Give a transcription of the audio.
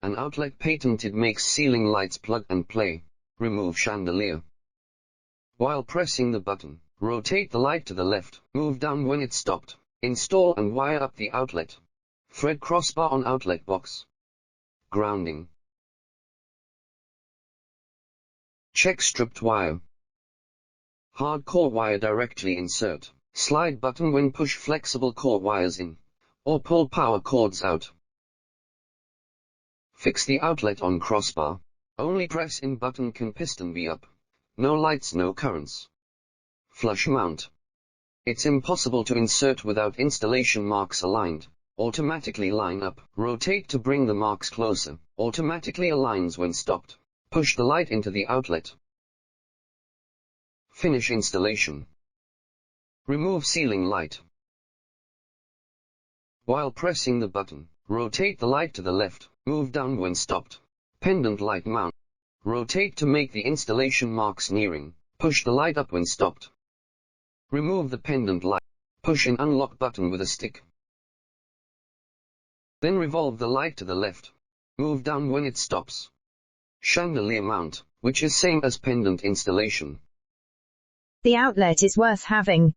An outlet patented makes ceiling lights plug and play. Remove chandelier. While pressing the button, rotate the light to the left, move down when it's stopped. Install and wire up the outlet. Thread crossbar on outlet box. Grounding. Check stripped wire. Hard core wire directly insert. Slide button when push flexible core wires in, or pull power cords out. Fix the outlet on crossbar. Only press in button can piston be up. No lights, no currents. Flush mount. It's impossible to insert without installation marks aligned. Automatically line up. Rotate to bring the marks closer. Automatically aligns when stopped. Push the light into the outlet. Finish installation. Remove ceiling light. While pressing the button, rotate the light to the left, move down when stopped. Pendant light mount. Rotate to make the installation marks nearing. Push the light up when stopped. Remove the pendant light. Push in unlock button with a stick. Then revolve the light to the left. Move down when it stops. Chandelier mount, which is same as pendant installation. The outlet is worth having.